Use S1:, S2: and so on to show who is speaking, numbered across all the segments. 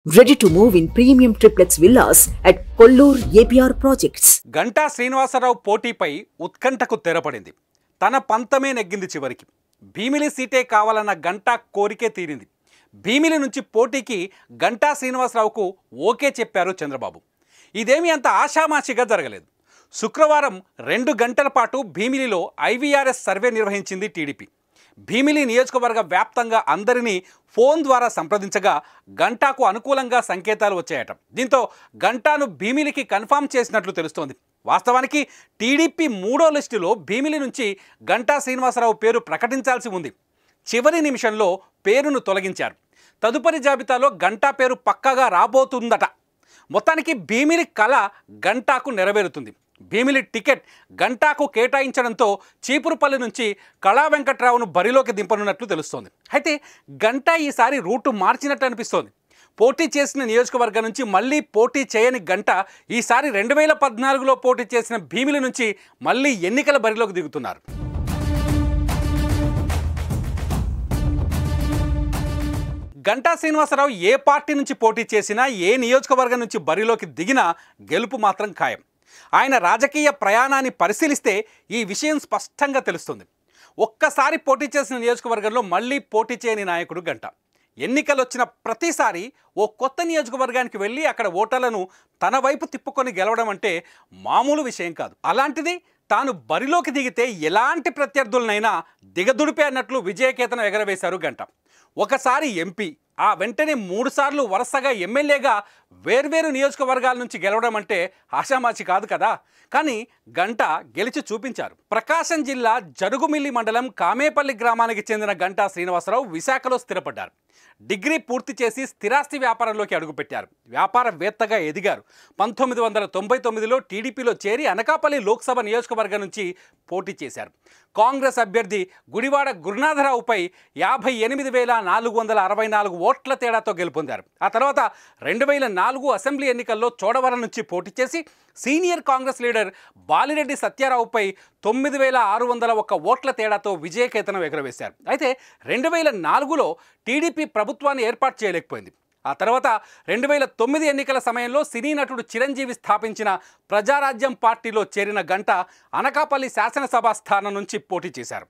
S1: Ready to move in premium triplex villas at Kollur APR Projects.
S2: Ganta Srinivasarao పోటీపై ఉత్కంఠకు తెరపడింది. తన పంతమే నెగ్గింది చివరికి. భీమిలి సీటే కావాలన్న గంటా కోరికే తీరింది. భీమిలి నుంచి పోటీకి గంటా శ్రీనివాసరావుకు ఓకే చెప్పారు చంద్రబాబు. ఇదేమీ అంత ఆషామాషిగా జరగలేదు. శుక్రవారం 2 గంటల పాటు భీమిలిలో IVRS సర్వే నిర్వహించింది టీడీపీ. భీమిలి నియోజకవర్గ వ్యాప్తంగా అందరినీ ఫోన్ ద్వారా సంప్రదించగా గంటాకు అనుకూలంగా సంకేతాలు వచ్చాయట. దీంతో గంటాను భీమిలికి కన్ఫర్మ్ చేసినట్లు తెలుస్తోంది. వాస్తవానికి టీడీపీ 3వ లిస్టులో భీమిలి నుంచి గంటా శ్రీనివాసరావు పేరు ప్రకటించాల్సి ఉంది. చివరి నిమిషంలో పేరును తొలగించారు. తదుపరి జాబితాలో గంటా పేరు పక్కాగా రాబోతుందట. మొత్తానికి భీమిలి కళ గంటాకు నెరవేరుతుంది. భీమిలి టికెట్ గంటాకు కేటాయించడంతో చీపురుపల్లి నుంచి కళా వెంకట్రావును బరిలోకి దింపనున్నట్లు తెలుస్తోంది. అయితే గంటా ఈసారి రూటు మార్చినట్టు అనిపిస్తోంది. పోటీ చేసిన నియోజకవర్గం నుంచి మళ్ళీ పోటీ చేయని గంటా ఈసారి 2014లో పోటీ చేసిన భీమిలి నుంచి మళ్ళీ ఎన్నికల బరిలోకి దిగుతున్నారు. గంటా శ్రీనివాసరావు ఏ పార్టీ నుంచి పోటీ చేసినా, ఏ నియోజకవర్గం నుంచి బరిలోకి దిగినా గెలుపు మాత్రం ఖాయం. ఆయన రాజకీయ ప్రయాణాన్ని పరిశీలిస్తే ఈ విషయం స్పష్టంగా తెలుస్తుంది. ఒక్కసారి పోటీ చేసిన నియోజకవర్గంలో మళ్ళీ పోటీ చేయని నాయకుడు గంటా. ఎన్నికలు వచ్చిన ప్రతిసారి ఓ కొత్త నియోజకవర్గానికి వెళ్ళి అక్కడ ఓటర్లను తన వైపు తిప్పుకొని గెలవడం అంటే మామూలు విషయం కాదు. అలాంటిది తాను బరిలోకి దిగితే ఎలాంటి ప్రత్యర్థులనైనా దిగదుడిపే అన్నట్లు విజయకేతనం ఎగరవేశారు గంటా. ఒకసారి ఎంపీ, ఆ వెంటనే 3 సార్లు వరుసగా ఎమ్మెల్యేగా వేర్వేరు నియోజకవర్గాల నుంచి గెలవడం అంటే ఆషామాషి కాదు కదా. కానీ గంటా గెలిచి చూపించారు. ప్రకాశం జిల్లా జరుగుమిల్లి మండలం కామేపల్లి గ్రామానికి చెందిన గంటా శ్రీనివాసరావు విశాఖలో స్థిరపడ్డారు. డిగ్రీ పూర్తి చేసి స్థిరాస్తి వ్యాపారంలోకి అడుగుపెట్టారు. వ్యాపారవేత్తగా ఎదిగారు. 1999లో టీడీపీలో చేరి అనకాపల్లి లోక్సభ నియోజకవర్గం నుంచి పోటీ చేశారు. కాంగ్రెస్ అభ్యర్థి గుడివాడ గురునాథరావుపై 58,464 ఓట్ల తేడాతో గెలుపొందారు. ఆ తర్వాత 2004 అసెంబ్లీ ఎన్నికల్లో చోడవరం నుంచి పోటీ చేసి సీనియర్ కాంగ్రెస్ లీడర్ బాలిరెడ్డి సత్యారావుపై 9,601 ఓట్ల తేడాతో విజయకేతనం ఎగురవేశారు. అయితే 2004లో టీడీపీ ప్రభుత్వాన్ని ఏర్పాటు చేయలేకపోయింది. ఆ తర్వాత 2009 ఎన్నికల సమయంలో సినీ నటుడు చిరంజీవి స్థాపించిన ప్రజారాజ్యం పార్టీలో చేరిన గంటా అనకాపల్లి శాసనసభ స్థానం నుంచి పోటీ చేశారు.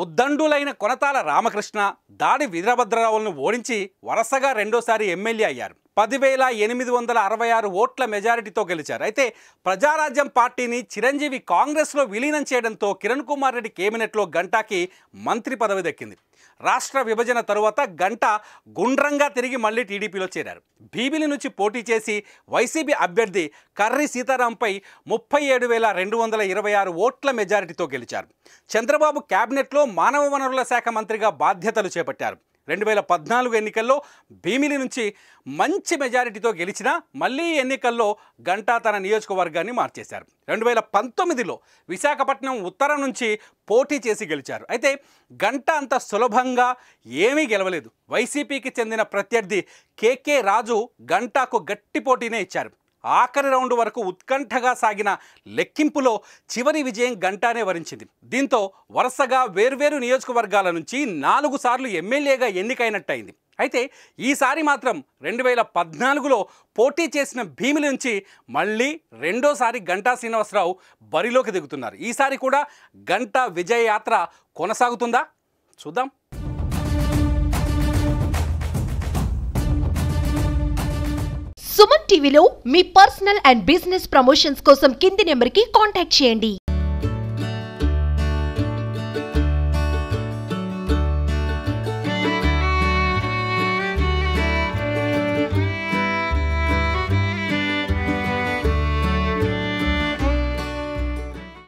S2: ఉద్దండులైన కొనతాల రామకృష్ణ, దాడి వీరభద్రరావులను ఓడించి వరుసగా రెండోసారి ఎమ్మెల్యే అయ్యారు. 10,866 ఓట్ల మెజారిటీతో గెలిచారు. అయితే ప్రజారాజ్యం పార్టీని చిరంజీవి కాంగ్రెస్లో విలీనం చేయడంతో కిరణ్ కుమార్ రెడ్డి కేబినెట్లో గంటాకి మంత్రి పదవి దక్కింది. రాష్ట్ర విభజన తరువాత గంటా గుండ్రంగా తిరిగి మళ్ళీ టీడీపీలో చేరారు. భీమిలి నుంచి పోటీ చేసి వైసీపీ అభ్యర్థి కర్రి సీతారాంపై 37,226 ఓట్ల మెజారిటీతో గెలిచారు. చంద్రబాబు క్యాబినెట్లో మానవ వనరుల శాఖ మంత్రిగా బాధ్యతలు చేపట్టారు. 2014 ఎన్నికల్లో భీమిలి నుంచి మంచి మెజారిటీతో గెలిచినా మళ్ళీ ఎన్నికల్లో గంటా తన నియోజకవర్గాన్ని మార్చేశారు. 2019లో విశాఖపట్నం ఉత్తరం నుంచి పోటీ చేసి గెలిచారు. అయితే గంటా అంత సులభంగా ఏమీ గెలవలేదు. వైసీపీకి చెందిన ప్రత్యర్థి కేకే రాజు గంటాకు గట్టి పోటీనే ఇచ్చారు. ఆఖరి రౌండ్ వరకు ఉత్కంఠగా సాగిన లెక్కింపులో చివరి విజయం గంటానే వరించింది. దీంతో వరుసగా వేర్వేరు నియోజకవర్గాల నుంచి 4 సార్లు ఎమ్మెల్యేగా ఎన్నికైనట్టయింది. అయితే ఈసారి మాత్రం 2014లో పోటీ చేసిన భీమిలి నుంచి మళ్ళీ రెండోసారి గంటా శ్రీనివాసరావు బరిలోకి దిగుతున్నారు. ఈసారి కూడా గంటా విజయ యాత్ర కొనసాగుతుందా? చూద్దాం.
S3: సుమన్ టీవీలో మీ పర్సనల్ అండ్ బిజినెస్ ప్రమోషన్స్ కోసం కింది నెంబర్కి కాంటాక్ట్ చేయండి.